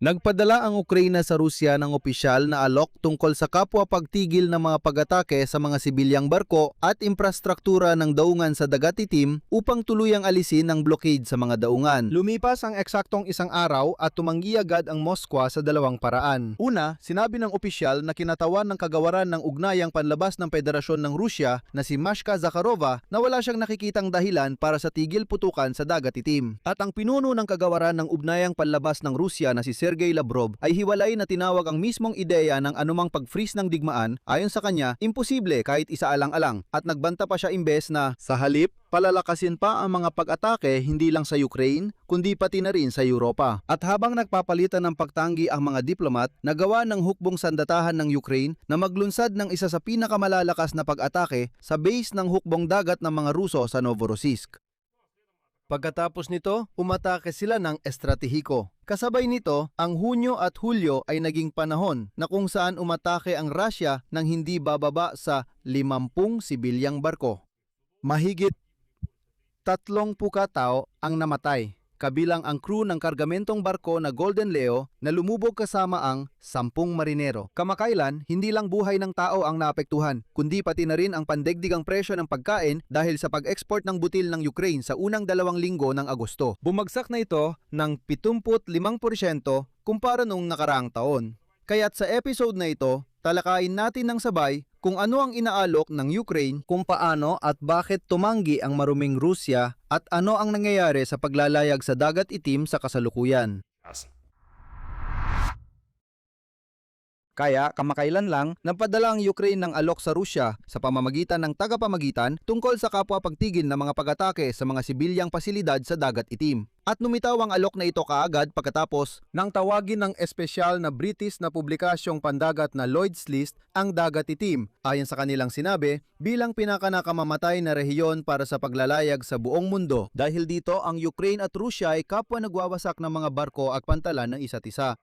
Nagpadala ang Ukraine sa Rusya ng opisyal na alok tungkol sa kapwa pagtigil ng mga pag-atake sa mga sibilyang barko at infrastruktura ng daungan sa Dagat-Itim upang tuluyang alisin ang blockade sa mga daungan. Lumipas ang eksaktong isang araw at tumanggi agad ang Moskwa sa dalawang paraan. Una, sinabi ng opisyal na kinatawan ng kagawaran ng ugnayang panlabas ng Federasyon ng Rusya na si Mashka Zakharova na wala siyang nakikitang dahilan para sa tigil putukan sa Dagat-Itim. At ang pinuno ng kagawaran ng ugnayang panlabas ng Rusya na si Sergei Lavrov ay hiwalay na tinawag ang mismong ideya ng anumang pag-freeze ng digmaan. Ayon sa kanya, imposible kahit isaalang-alang, at nagbanta pa siya imbes na sa halip, palalakasin pa ang mga pag-atake hindi lang sa Ukraine, kundi pati na rin sa Europa. At habang nagpapalitan ng pagtanggi ang mga diplomat, nagawa ng hukbong sandatahan ng Ukraine na maglunsad ng isa sa pinakamalalakas na pag-atake sa base ng hukbong dagat ng mga Ruso sa Novorossiysk. Pagkatapos nito, umatake sila ng estratehiko. Kasabay nito, ang Hunyo at Hulyo ay naging panahon na kung saan umatake ang Russia ng hindi bababa sa 50 sibilyang barko. Mahigit 30 pukatao ang namatay, kabilang ang crew ng kargamentong barko na Golden Leo na lumubog kasama ang 10 marinero. Kamakailan, hindi lang buhay ng tao ang naapektuhan, kundi pati na rin ang pandegdigang presyo ng pagkain dahil sa pag-export ng butil ng Ukraine sa unang 2 linggo ng Agosto. Bumagsak na ito ng 75% kumpara noong nakaraang taon. Kaya't sa episode na ito, talakayin natin ng sabay kung ano ang inaalok ng Ukraine, kung paano at bakit tumanggi ang maruming Rusya, at ano ang nangyayari sa paglalayag sa Dagat-Itim sa kasalukuyan. Kaya kamakailan lang, napadala ang Ukraine ng alok sa Rusya sa pamamagitan ng tagapamagitan tungkol sa kapwa pagtigil ng mga pag-atake sa mga sibilyang pasilidad sa Dagat-Itim. At lumitaw ang alok na ito kaagad pagkatapos nang tawagin ng espesyal na British na publikasyong pandagat na Lloyd's List ang Dagat-Itim, ayon sa kanilang sinabi, bilang pinakanakamamatay na rehiyon para sa paglalayag sa buong mundo. Dahil dito, ang Ukraine at Rusya ay kapwa nagwawasak ng mga barko at pantalan ng isa't isa.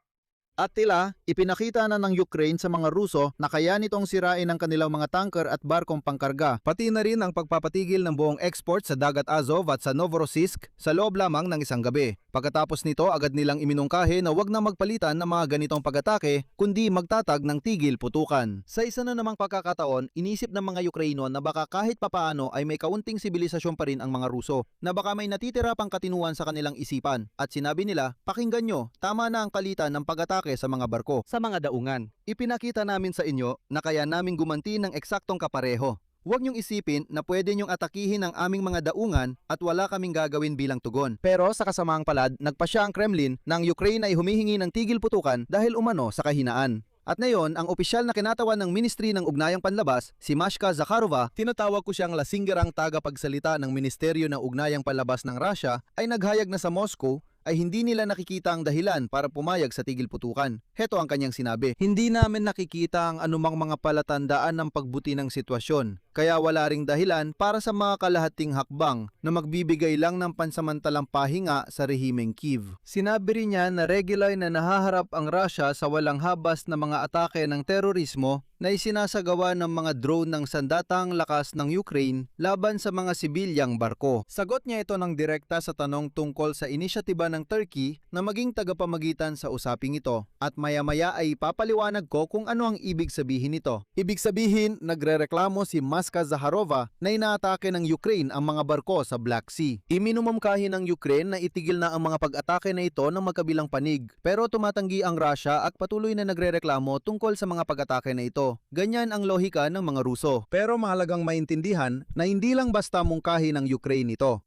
At tila, ipinakita na ng Ukraine sa mga Ruso na kaya nitong sirain ang kanilang mga tanker at barkong pangkarga, pati na rin ang pagpapatigil ng buong export sa Dagat Azov at sa Novorossiysk sa loob lamang ng isang gabi. Pagkatapos nito, agad nilang iminungkahi na wag na magpalitan ng mga ganitong pag-atake, kundi magtatag ng tigil putukan. Sa isa na namang pagkakataon, inisip ng mga Ukraino na baka kahit papaano ay may kaunting sibilisasyon pa rin ang mga Ruso, na baka may natitira pang katinuan sa kanilang isipan. At sinabi nila, pakinggan nyo, tama na ang palitan ng pag-atake sa mga barko, sa mga daungan. Ipinakita namin sa inyo na kaya namin gumanti ng eksaktong kapareho. Huwag niyong isipin na pwede niyong atakihin ang aming mga daungan at wala kaming gagawin bilang tugon. Pero sa kasamaang palad, nagpasya ang Kremlin na ang Ukraine ay humihingi ng tigil putukan dahil umano sa kahinaan. At ngayon, ang opisyal na kinatawan ng Ministry ng Ugnayang Panlabas, si Mashka Zakharova, tinatawag ko siyang lasinggerang tagapagsalita ng Ministeryo ng Ugnayang Panlabas ng Russia, ay naghayag na sa Moscow ay hindi nila nakikita ang dahilan para pumayag sa tigil putukan. Heto ang kanyang sinabi, "Hindi namin nakikita ang anumang mga palatandaan ng pagbuti ng sitwasyon, kaya wala ring dahilan para sa mga kalahating hakbang na magbibigay lang ng pansamantalang pahinga sa rehimeng Kyiv." Sinabi rin niya na regular na nahaharap ang Russia sa walang habas na mga atake ng terorismo na isinasagawa ng mga drone ng sandatang lakas ng Ukraine laban sa mga sibilyang barko. Sagot niya ito ng direkta sa tanong tungkol sa inisyatiba ng Turkey na maging tagapamagitan sa usaping ito, at maya-maya ay papaliwanag ko kung ano ang ibig sabihin nito. Ibig sabihin, nagrereklamo si Mashka Zakharova na inaatake ng Ukraine ang mga barko sa Black Sea. Iminumungkahi ng Ukraine na itigil na ang mga pag-atake na ito ng magkabilang panig, pero tumatanggi ang Russia at patuloy na nagrereklamo tungkol sa mga pag-atake na ito. Ganyan ang lohika ng mga Ruso. Pero mahalagang maintindihan na hindi lang basta mungkahi ng Ukraine ito.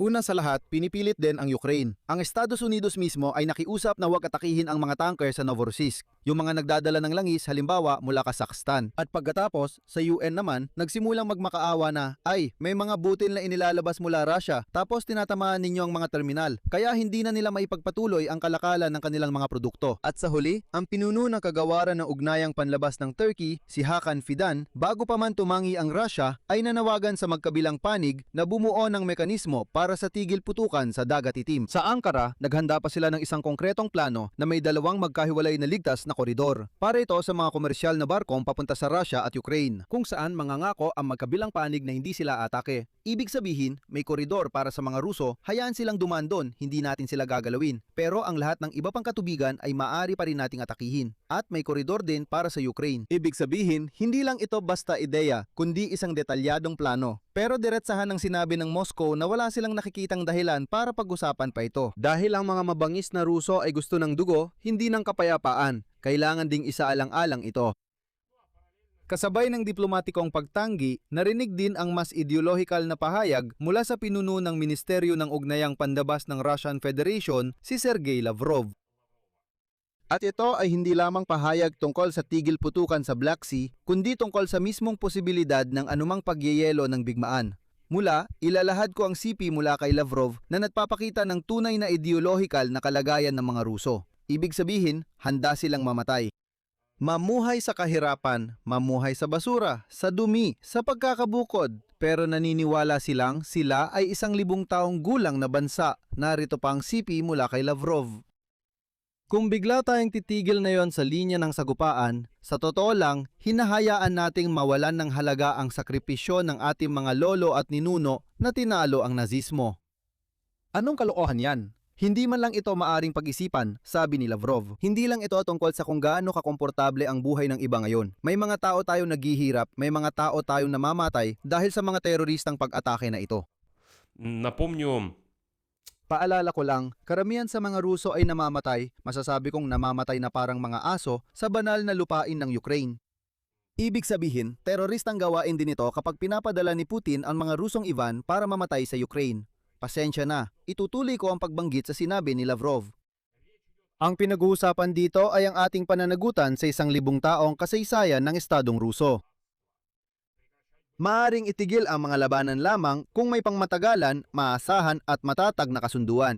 Una sa lahat, pinipilit din ang Ukraine. Ang Estados Unidos mismo ay nakiusap na huwag atakihin ang mga tanker sa Novorossiysk, yung mga nagdadala ng langis halimbawa mula Kazakhstan. At pagkatapos, sa UN naman, nagsimulang magmakaawa na, ay, may mga butil na inilalabas mula Russia, tapos tinatamaan ninyo ang mga terminal, kaya hindi na nila maipagpatuloy ang kalakalan ng kanilang mga produkto. At sa huli, ang pinuno ng kagawaran ng ugnayang panlabas ng Turkey, si Hakan Fidan, bago pa man tumangi ang Russia, ay nanawagan sa magkabilang panig na bumuo ng mekanismo para para sa tigil putukan sa Dagat Itim. Sa Ankara, naghanda pa sila ng isang konkretong plano na may dalawang magkahiwalay na ligtas na koridor. Para ito sa mga komersyal na barkong papunta sa Russia at Ukraine, kung saan mangangako ang magkabilang panig na hindi sila atake. Ibig sabihin, may koridor para sa mga Ruso, hayaan silang dumaan doon, hindi natin sila gagalawin. Pero ang lahat ng iba pang katubigan ay maaari pa rin nating atakihin. At may koridor din para sa Ukraine. Ibig sabihin, hindi lang ito basta ideya, kundi isang detalyadong plano. Pero diretsahan ng sinabi ng Moscow na wala silang nakikitang dahilan para pag-usapan pa ito. Dahil ang mga mabangis na Ruso ay gusto ng dugo, hindi ng kapayapaan. Kailangan ding isaalang-alang ito. Kasabay ng diplomatikong pagtanggi, narinig din ang mas ideolohikal na pahayag mula sa pinuno ng Ministeryo ng Ugnayang Pandabas ng Russian Federation, si Sergey Lavrov. At ito ay hindi lamang pahayag tungkol sa tigil putukan sa Black Sea, kundi tungkol sa mismong posibilidad ng anumang pagyeyelo ng bigmaan. Mula, ilalahad ko ang sipi mula kay Lavrov na nagpapakita ng tunay na ideolohikal na kalagayan ng mga Ruso. Ibig sabihin, handa silang mamatay. Mamuhay sa kahirapan, mamuhay sa basura, sa dumi, sa pagkakabukod. Pero naniniwala silang sila ay 1,000 taong gulang na bansa. Narito pa ang sipi mula kay Lavrov. Kung bigla tayong titigil na yon sa linya ng sagupaan, sa totoo lang, hinahayaan nating mawalan ng halaga ang sakripisyo ng ating mga lolo at ninuno na tinalo ang nazismo. Anong kalokohan yan? Hindi man lang ito maaring pag-isipan, sabi ni Lavrov. Hindi lang ito tungkol sa kung gaano kakomportable ang buhay ng iba ngayon. May mga tao tayong naghihirap, may mga tao tayong namamatay dahil sa mga teroristang pag-atake na ito. Напомню, Paalala ko lang, karamihan sa mga Ruso ay namamatay, masasabi kong namamatay na parang mga aso sa banal na lupain ng Ukraine. Ibig sabihin, teroristang gawain din ito kapag pinapadala ni Putin ang mga Rusong Ivan para mamatay sa Ukraine. Pasensya na, itutuloy ko ang pagbanggit sa sinabi ni Lavrov. Ang pinag-uusapan dito ay ang ating pananagutan sa 1,000 taong kasaysayan ng Estadong Ruso. Maaring itigil ang mga labanan lamang kung may pangmatagalan, maasahan at matatag na kasunduan.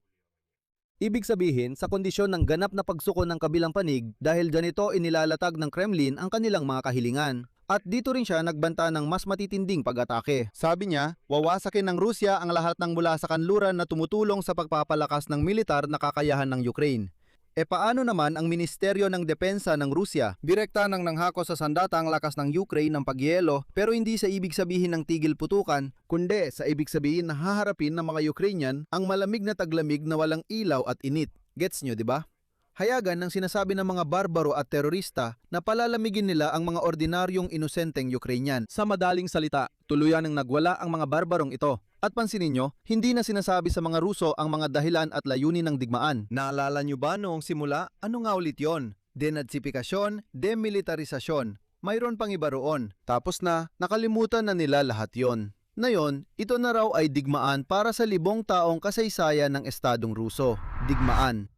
Ibig sabihin, sa kondisyon ng ganap na pagsuko ng kabilang panig dahil ganito inilalatag ng Kremlin ang kanilang mga kahilingan. At dito rin siya nagbanta ng mas matitinding pag-atake. Sabi niya, wawasakin ng Rusya ang lahat ng mula sa kanluran na tumutulong sa pagpapalakas ng militar na kakayahan ng Ukraine. E paano naman ang Ministeryo ng Depensa ng Rusya? Direkta nang nanghako sa sandatang lakas ng Ukraine ng pagyelo pero hindi sa ibig sabihin ng tigil putukan, kundi sa ibig sabihin na haharapin ng mga Ukrainian ang malamig na taglamig na walang ilaw at init. Gets nyo, di ba? Hayagan ng sinasabi ng mga barbaro at terorista na palalamigin nila ang mga ordinaryong inosenteng Ukrainian. Sa madaling salita, tuluyan ng nagwala ang mga barbarong ito. At pansinin nyo, hindi na sinasabi sa mga Ruso ang mga dahilan at layunin ng digmaan. Naalala nyo ba noong simula? Ano nga ulit yon? Denazifikasyon, demilitarisasyon. Mayroon pang iba roon. Tapos na, nakalimutan na nila lahat yon. Ngayon, ito na raw ay digmaan para sa 1,000 taong kasaysayan ng Estadong Ruso. Digmaan.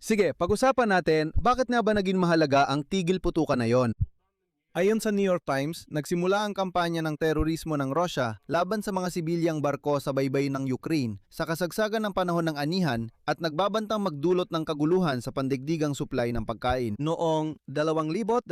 Sige, pag-usapan natin, bakit nga ba naging mahalaga ang tigil putukan na yon? Ayon sa New York Times, nagsimula ang kampanya ng terorismo ng Russia laban sa mga sibilyang barko sa baybayin ng Ukraine sa kasagsagan ng panahon ng anihan at nagbabantang magdulot ng kaguluhan sa pandigdigang supply ng pagkain. Noong 2022,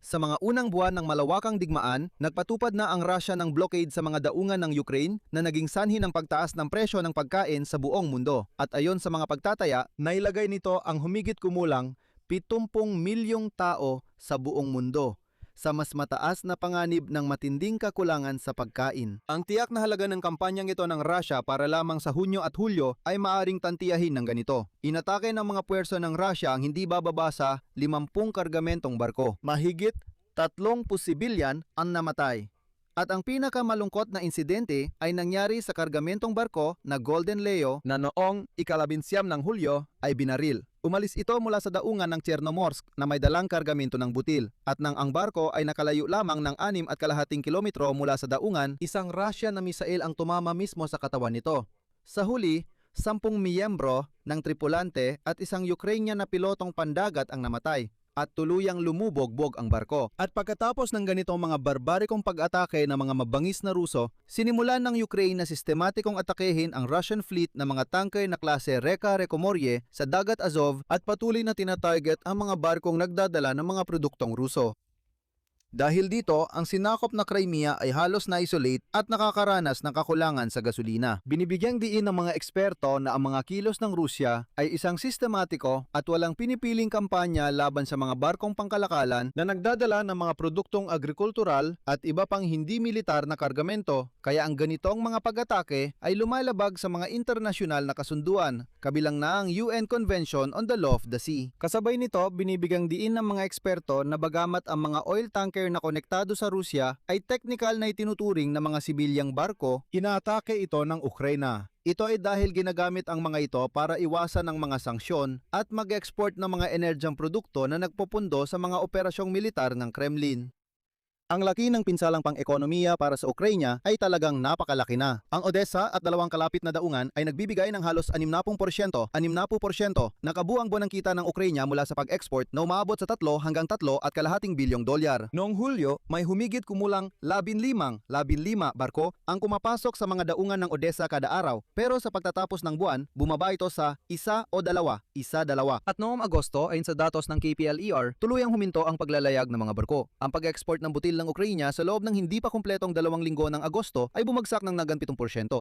sa mga unang buwan ng malawakang digmaan, nagpatupad na ang Russia ng blockade sa mga daungan ng Ukraine na naging sanhi ng pagtaas ng presyo ng pagkain sa buong mundo. At ayon sa mga pagtataya, nailagay nito ang humigit kumulang 70 milyong tao sa buong mundo sa mas mataas na panganib ng matinding kakulangan sa pagkain. Ang tiyak na halaga ng kampanyang ito ng Russia para lamang sa Hunyo at Hulyo ay maaring tantiyahin ng ganito. Inatake ng mga puwersa ng Russia ang hindi bababa sa 50 kargamentong barko. Mahigit 3 sibilyan ang namatay. At ang pinakamalungkot na insidente ay nangyari sa kargamentong barko na Golden Leo na noong 19 ng Hulyo ay binaril. Umalis ito mula sa daungan ng Chernomorsk na may dalang kargamento ng butil at nang ang barko ay nakalayo lamang ng 6.5 kilometro mula sa daungan, isang Russian na misail ang tumama mismo sa katawan nito. Sa huli, 10 miyembro ng tripulante at isang Ukrainian na pilotong pandagat ang namatay at tuluyang lumubogbog ang barko. At pagkatapos ng ganitong mga barbarikong pag-atake ng mga mabangis na Ruso, sinimulan ng Ukraine na sistematikong atakehin ang Russian fleet ng mga tanker na klase Reka Rekomorye sa Dagat Azov at patuloy na tinatarget ang mga barkong nagdadala ng mga produktong Ruso. Dahil dito, ang sinakop na Crimea ay halos na-isolate at nakakaranas ng kakulangan sa gasolina. Binibigyang diin ng mga eksperto na ang mga kilos ng Rusya ay isang sistematiko at walang pinipiling kampanya laban sa mga barkong pangkalakalan na nagdadala ng mga produktong agrikultural at iba pang hindi militar na kargamento, kaya ang ganitong mga pag-atake ay lumalabag sa mga internasyonal na kasunduan, kabilang na ang UN Convention on the Law of the Sea. Kasabay nito, binibigyang diin ng mga eksperto na bagamat ang mga oil tanker na konektado sa Rusya ay technical na itinuturing na mga sibilyang barko, inaatake ito ng Ukraina. Ito ay dahil ginagamit ang mga ito para iwasan ang mga sanksyon at mag-export ng mga energyang produkto na nagpupundo sa mga operasyong militar ng Kremlin. Ang laki ng pinsalang pang-ekonomiya para sa Ukraina ay talagang napakalaki na. Ang Odessa at dalawang kalapit na daungan ay nagbibigay ng halos 60% na kabuang buwanang kita ng Ukraina mula sa pag-export na umaabot sa 3 hanggang 3.5 bilyong dolyar. Noong Hulyo, may humigit kumulang 15 barko ang kumapasok sa mga daungan ng Odessa kada araw. Pero sa pagtatapos ng buwan, bumaba ito sa 1 o 2. At noong Agosto, ayon sa datos ng KPLER, tuluyang huminto ang paglalayag ng mga barko. Ang pag-export ng butil ng Ukraina sa loob ng hindi pa kumpletong 2 linggo ng Agosto ay bumagsak ng nagan 7%.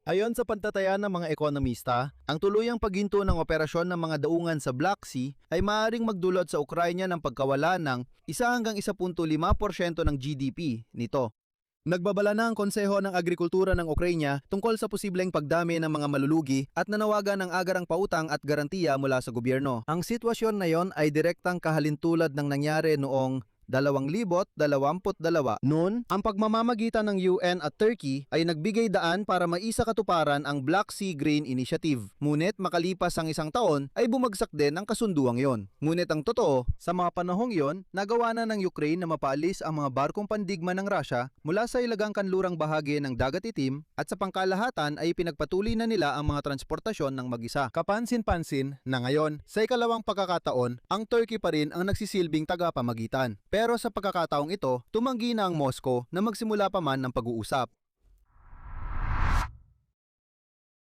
Ayon sa pagtataya ng mga ekonomista, ang tuluyang paghinto ng operasyon ng mga daungan sa Black Sea ay maaaring magdulot sa Ukraina ng pagkawala ng 1 hanggang 1.5% ng GDP nito. Nagbabala na ang Konseho ng Agrikultura ng Ukraina tungkol sa posibleng pagdami ng mga malulugi at nanawagan ng agarang pautang at garantiya mula sa gobyerno. Ang sitwasyon na yon ay direktang kahalintulad ng nangyari noong 2022. Noon, ang pagmamamagitan ng UN at Turkey ay nagbigay daan para maisa katuparan ang Black Sea Grain Initiative. Ngunit makalipas ang 1 taon ay bumagsak din ang kasunduang yon. Ngunit ang totoo, sa mga panahong yon, nagawa na ng Ukraine na mapaalis ang mga barkong pandigma ng Russia mula sa ilagang kanlurang bahagi ng Dagat Itim at sa pangkalahatan ay pinagpatuloy na nila ang mga transportasyon ng mag-isa. Kapansin-pansin na ngayon, sa ikalawang pagkakataon, ang Turkey pa rin ang nagsisilbing tagapamagitan. Pero sa pagkakataong ito, tumanggi na ang Moscow na magsimula pa man ng pag-uusap.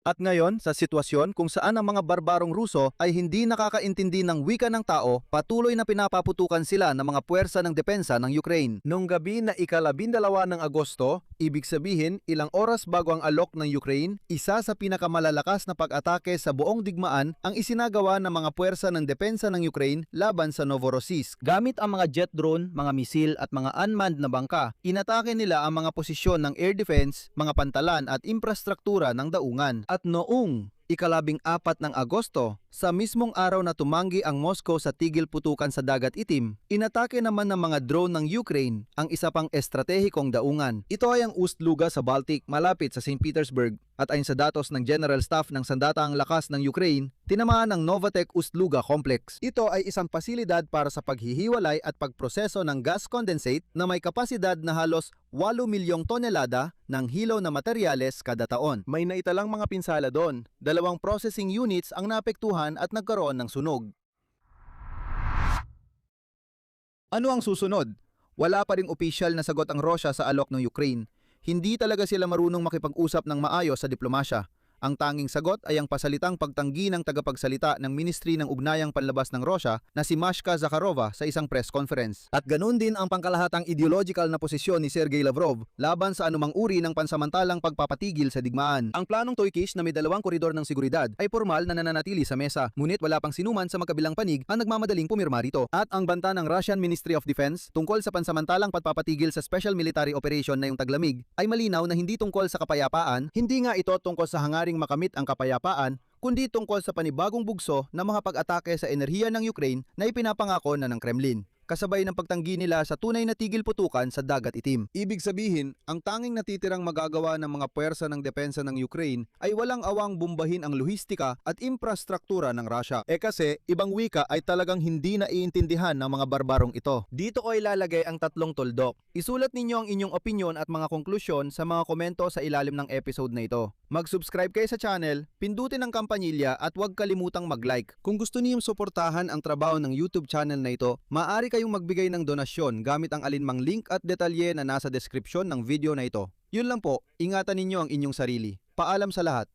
At ngayon, sa sitwasyon kung saan ang mga barbarong Ruso ay hindi nakakaintindi ng wika ng tao, patuloy na pinapaputukan sila ng mga puwersa ng depensa ng Ukraine. Noong gabi na ika-12 ng Agosto, ibig sabihin ilang oras bago ang alok ng Ukraine, isa sa pinakamalalakas na pag-atake sa buong digmaan ang isinagawa ng mga puwersa ng depensa ng Ukraine laban sa Novorossiysk. Gamit ang mga jet drone, mga misil at mga unmanned na bangka, inatake nila ang mga posisyon ng air defense, mga pantalan at infrastruktura ng daungan. At noong ika-14 ng Agosto, sa mismong araw na tumanggi ang Moscow sa tigil putukan sa Dagat Itim, inatake naman ng mga drone ng Ukraine ang isa pang estratehikong daungan. Ito ay ang Ust-Luga sa Baltic, malapit sa St. Petersburg, at ayon sa datos ng General Staff ng Sandatahang Lakas ng Ukraine, tinamaan ng Novatek Ust-Luga Complex. Ito ay isang pasilidad para sa paghihiwalay at pagproseso ng gas condensate na may kapasidad na halos 8 milyong tonelada ng hilaw na materyales kada taon. May naitalang mga pinsala doon. 2 processing units ang naapektuhan at nagkaroon ng sunog. Ano ang susunod? Wala pa ring opisyal na sagot ang Russia sa alok ng Ukraine. Hindi talaga sila marunong makipag-usap ng maayos sa diplomasya. Ang tanging sagot ay ang pasalitang pagtanggi ng tagapagsalita ng Ministry ng Ugnayang Panlabas ng Russia na si Mashka Zakharova sa isang press conference. At ganun din ang pangkalahatang ideological na posisyon ni Sergey Lavrov laban sa anumang uri ng pansamantalang pagpapatigil sa digmaan. Ang planong Turkish na may 2 koridor ng seguridad ay formal na nananatili sa mesa, ngunit wala pang sinuman sa magkabilang panig ang nagmamadaling pumirma rito. At ang banta ng Russian Ministry of Defense tungkol sa pansamantalang pagpapatigil sa special military operation na yung taglamig ay malinaw na hindi tungkol sa kapayapaan, hindi nga ito tungkol sa hangaring makamit ang kapayapaan, kundi tungkol sa panibagong bugso ng mga pag-atake sa enerhiya ng Ukraine na ipinapangako na ng Kremlin, kasabay ng pagtanggi nila sa tunay na tigil putukan sa Dagat Itim. Ibig sabihin, ang tanging natitirang magagawa ng mga puwersa ng depensa ng Ukraine ay walang awang bombahin ang lohistika at infrastruktura ng Russia. Kasi, ibang wika ay talagang hindi naiintindihan ng mga barbarong ito. Dito ko ilalagay ang 3 tuldok. Isulat ninyo ang inyong opinyon at mga konklusyon sa mga komento sa ilalim ng episode na ito. Mag-subscribe kayo sa channel, pindutin ang kampanilya at huwag kalimutang mag-like. Kung gusto niyong suportahan ang trabaho ng YouTube channel na ito, maaari kayong magbigay ng donasyon gamit ang alinmang link at detalye na nasa description ng video na ito. Yun lang po, ingatan ninyo ang inyong sarili. Paalam sa lahat.